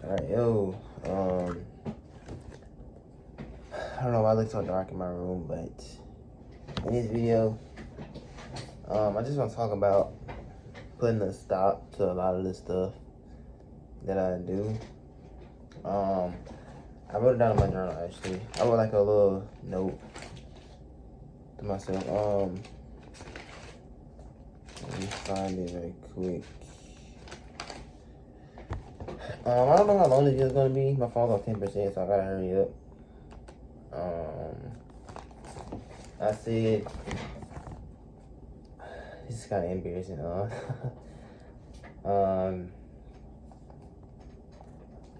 Alright, yo. I don't know why it looks so dark in my room, but in this video, I just want to talk about putting a stop to a lot of the stuff that I do. I wrote it down in my journal actually. I wrote like a little note to myself. Let me find it very quick. I don't know how long this video is gonna be. My phone's on 10%, so I gotta hurry up. I said, this is kind of embarrassing,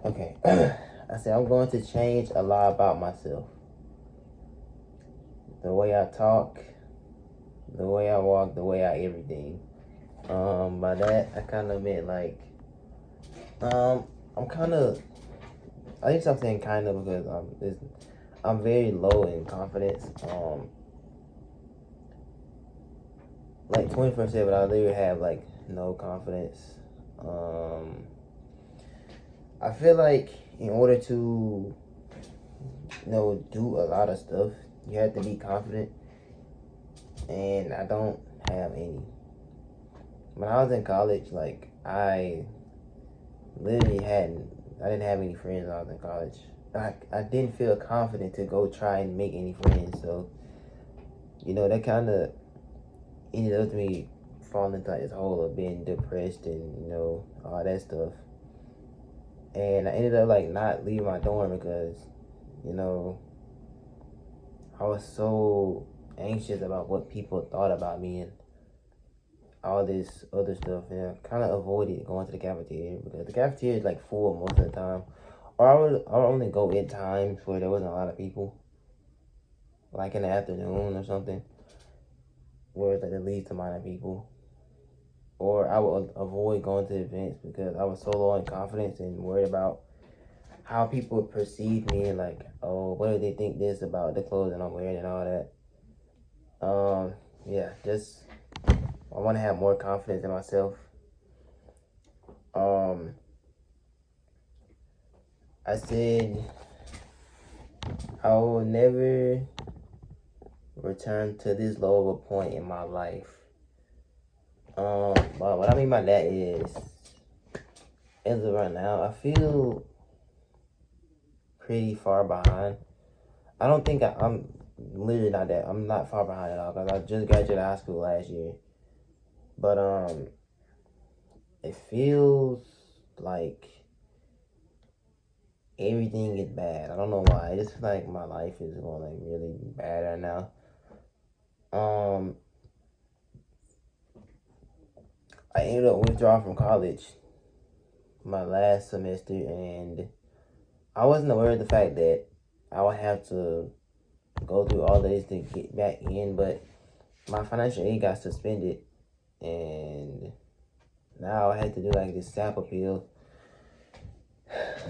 okay. I said, I'm going to change a lot about myself. The way I talk, the way I walk, the way I everything. By that, I kind of meant like, I think I'm saying kind of because I'm very low in confidence. Like 24/7, I literally have like no confidence. I feel like in order to, do a lot of stuff, you have to be confident, and I don't have any. When I was in college, like I didn't have any friends when I was in college. I didn't feel confident to go try and make any friends, so that kind of ended up with me falling into this hole of being depressed and all that stuff. And I ended up like not leaving my dorm because I was so anxious about what people thought about me and all this other stuff, and I kind of avoided going to the cafeteria because the cafeteria is like full most of the time, or I would only go in times where there wasn't a lot of people, like in the afternoon or something, where it's like the least amount of people. Or I would avoid going to events because I was so low in confidence and worried about how people perceive me and like, oh, what do they think this about the clothes that I'm wearing and all that. Yeah, just I want to have more confidence in myself. I said I will never return to this low of a point in my life. But what I mean by that is, as of right now, I feel pretty far behind. I don't think I'm literally not that. I'm not far behind at all because I just graduated high school last year. But it feels like everything is bad. I don't know why. I just feel like my life is going like really bad right now. I ended up withdrawing from college my last semester, and I wasn't aware of the fact that I would have to go through all this to get back in, but my financial aid got suspended, and now I had to do like this SAP appeal.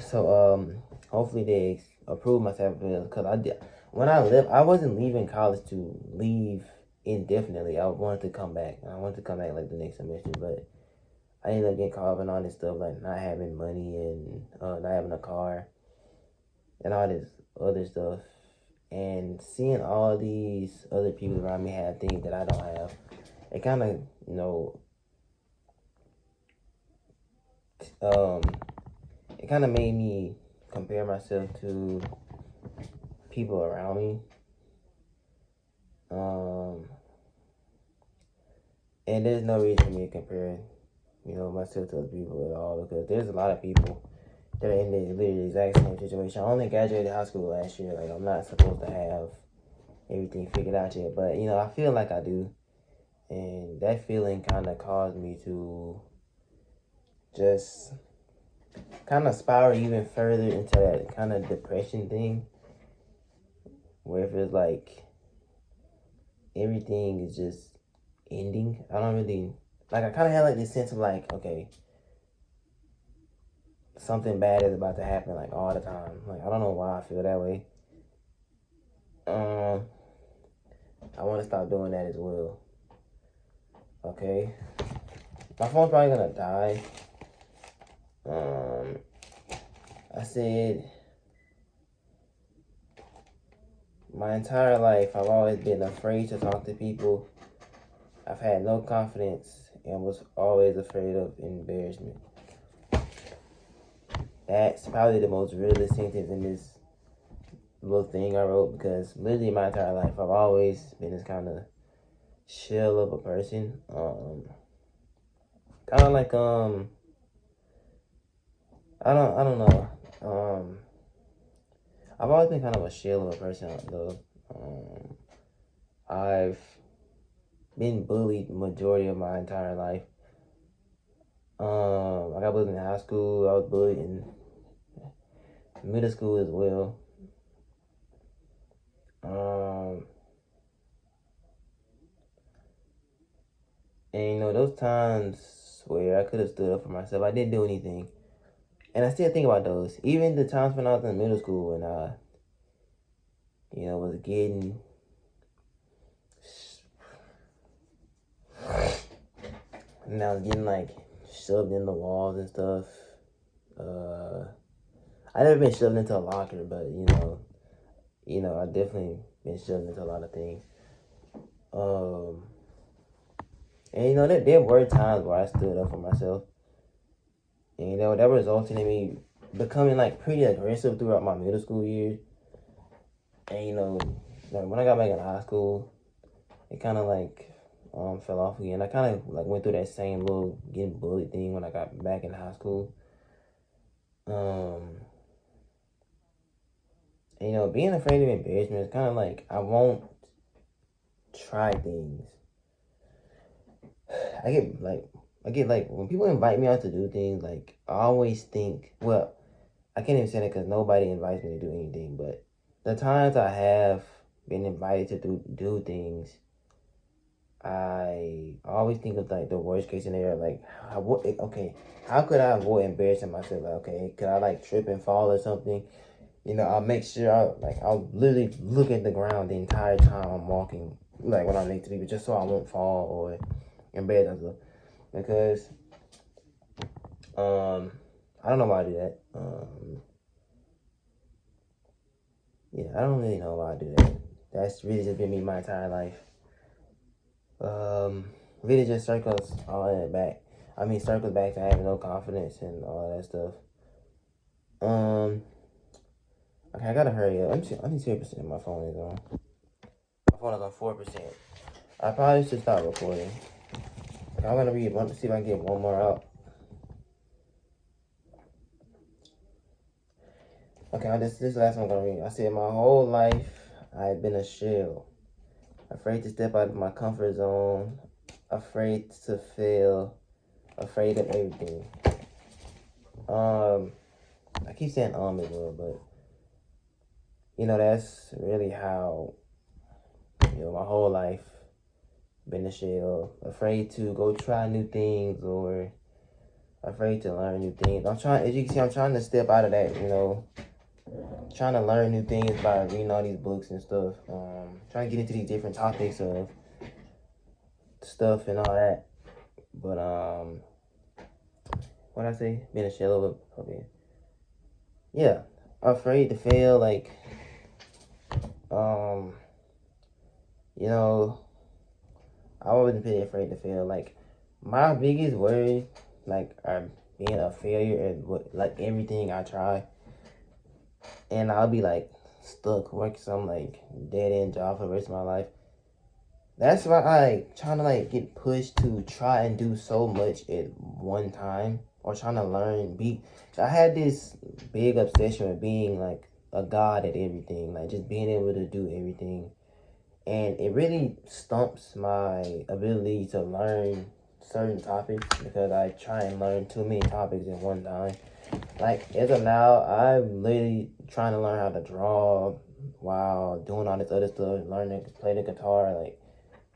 So hopefully they approve my SAP appeal, because when I left, I wasn't leaving college to leave indefinitely. I wanted to come back. I wanted to come back like the next semester, but I ended up getting caught up in all this stuff, like not having money and not having a car and all this other stuff. And seeing all these other people around me have things that I don't have, it kind of, it kind of made me compare myself to people around me. And there's no reason for me to compare, myself to other people at all, because there's a lot of people that are in the literally exact same situation. I only graduated high school last year. Like, I'm not supposed to have everything figured out yet, but I feel like I do, and that feeling kind of caused me to just kind of spiral even further into that kind of depression thing, where it feels like everything is just ending. I don't really like. I kind of had like this sense of like, okay, something bad is about to happen like all the time. Like, I don't know why I feel that way. I want to stop doing that as well. Okay, my phone's probably gonna die. I said, my entire life, I've always been afraid to talk to people. I've had no confidence and was always afraid of embarrassment. That's probably the most realist sentence in this little thing I wrote, because literally my entire life, I've always been this kind of shell of a person. Kind of like, I don't know. I've always been kind of a shell of a person, though. I've been bullied majority of my entire life. I got bullied in high school. I was bullied in middle school as well. And you know, those times where I could have stood up for myself, I didn't do anything. And I still think about those. Even the times when I was in middle school, when I, was getting and I was getting like shoved in the walls and stuff. I never been shoved into a locker, but I definitely been shoved into a lot of things. And there were times where I stood up for myself. And that resulted in me becoming like pretty aggressive throughout my middle school years. And like when I got back in high school, it kind of like fell off again. I kind of like went through that same little getting bullied thing when I got back in high school. And, being afraid of embarrassment is kind of like I won't try things. I get like when people invite me out to do things, like I always think, well, I can't even say that because nobody invites me to do anything, but the times I have been invited to do things, I always think of like the worst case scenario. Like, how could I avoid embarrassing myself? Like, okay, could I like trip and fall or something? I'll make sure I'll literally look at the ground the entire time I'm walking, like when I'm next to people, just so I won't fall or embarrass myself. Because I don't know why I do that. Yeah, I don't really know why I do that. That's really just been me my entire life. Really just circles all that back. I mean, circles back to having no confidence and all that stuff. Okay, I gotta hurry up. Let me see what percent my phone is on. My phone is on 4%. I probably should stop recording. I'm gonna read one to see if I can get one more out. Okay, this last one I'm gonna read. I said, my whole life I've been a shell. Afraid to step out of my comfort zone. Afraid to fail. Afraid of everything. I keep saying as well, but that's really how my whole life been a shell. Afraid to go try new things or afraid to learn new things. As you can see, I'm trying to step out of that, trying to learn new things by reading all these books and stuff. Trying to get into these different topics of stuff and all that. But what I say? Being a shell of a, okay. Yeah, afraid to fail. Like, I wasn't pretty afraid to fail. Like, my biggest worry, like, are being a failure at like everything I try. And I'll be like stuck working some like dead end job for the rest of my life. That's why I like trying to like get pushed to try and do so much at one time, or trying to learn. I had this big obsession with being like a god at everything, like just being able to do everything. And it really stumps my ability to learn certain topics because I try and learn too many topics at one time. Like, as of now, I'm literally trying to learn how to draw while doing all this other stuff, learning to play the guitar, like,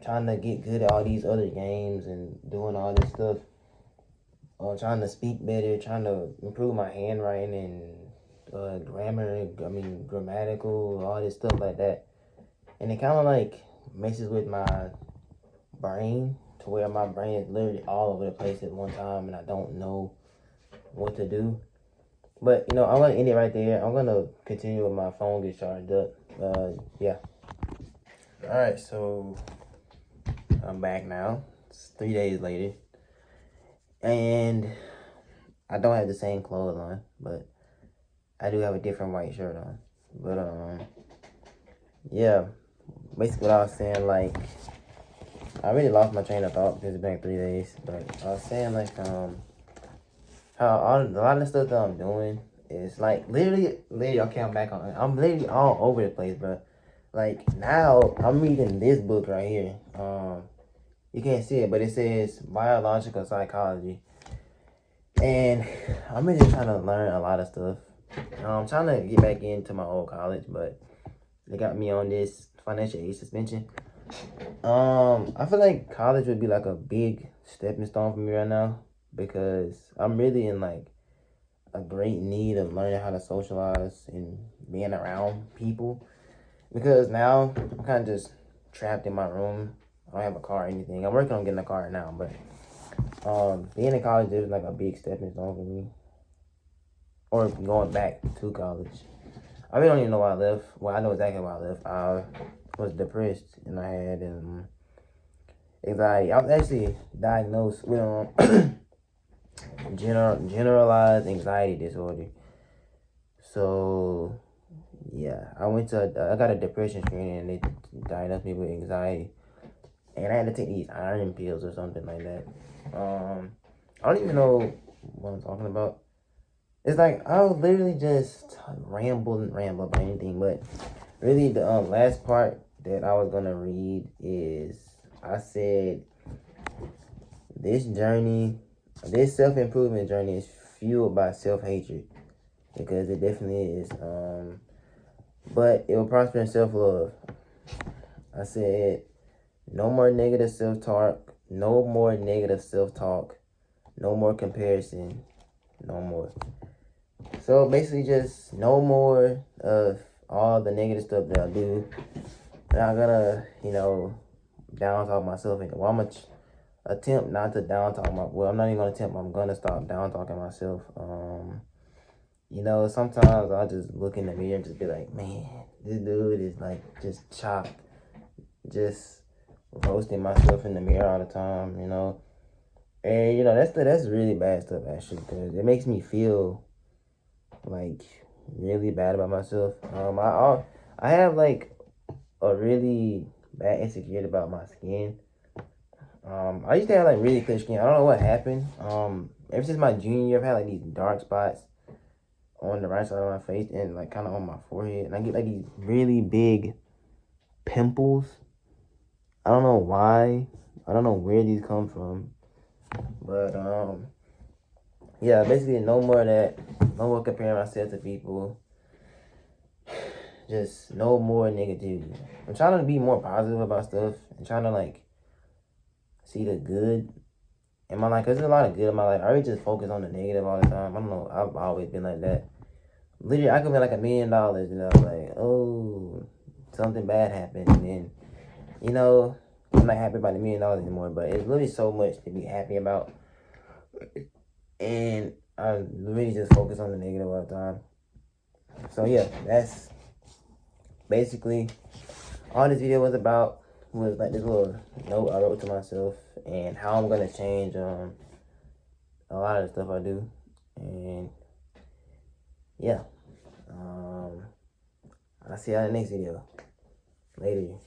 trying to get good at all these other games and doing all this stuff. Trying to speak better, trying to improve my handwriting and grammar, grammatical, all this stuff like that. And it kind of, like, messes with my brain to where my brain is literally all over the place at one time and I don't know what to do. But you know, I'm gonna end it right there. I'm gonna continue with my phone get charged up. Yeah. All right, so I'm back now. It's 3 days later, and I don't have the same clothes on, but I do have a different white shirt on. But yeah. Basically, what I was saying, like, I really lost my train of thought because it's been 3 days. But I was saying, like, how a lot of the stuff that I'm doing is like literally, okay, I'm back on. I'm literally all over the place, bro. Like now, I'm reading this book right here. You can't see it, but it says biological psychology, and I'm really trying to learn a lot of stuff. I'm trying to get back into my old college, but they got me on this financial aid suspension. I feel like college would be like a big stepping stone for me right now because I'm really in like a great need of learning how to socialize and being around people because now I'm kind of just trapped in my room. I don't have a car or anything. I'm working on getting a car now, but being in college is like a big stepping stone for me, or going back to college. I really don't even know why I left. Well, I know exactly why I left. I was depressed and I had anxiety. I was actually diagnosed with generalized anxiety disorder. So yeah, I got a depression screening and they diagnosed me with anxiety, and I had to take these iron pills or something like that. I don't even know what I'm talking about. It's like I was literally just ramble about anything, but really the last part that I was gonna read is I said this journey, this self-improvement journey is fueled by self-hatred because it definitely is. But it will prosper in self-love. I said no more negative self-talk, no more negative self-talk, no more comparison, no more. So basically just no more of all the negative stuff that I do. I'm not gonna, down talk myself. Well, I'm gonna attempt not to down talk well, I'm not even gonna attempt, I'm gonna stop down talking myself. Sometimes I'll just look in the mirror and just be like, man, this dude is like just chopped, just roasting myself in the mirror all the time, And that's really bad stuff actually, because it makes me feel like really bad about myself. I have like a really bad insecurity about my skin. I used to have like really clear skin. I don't know what happened. Ever since my junior year, I've had like these dark spots on the right side of my face and like kind of on my forehead, and I get like these really big pimples. I don't know why. I don't know where these come from, but yeah, basically no more of that. No more comparing myself to people. Just no more negativity. I'm trying to be more positive about stuff and trying to like see the good in my life. Cause there's a lot of good in my life. I always just focus on the negative all the time. I don't know. I've always been like that. Literally, I could be like $1 million, like, oh, something bad happened, and then, I'm not happy about $1 million anymore. But it's literally so much to be happy about, and I really just focus on the negative all the time. So yeah, that's basically all this video was about. Was like this little note I wrote to myself and how I'm gonna change a lot of the stuff I do, and yeah, I'll see you in the next video. Later.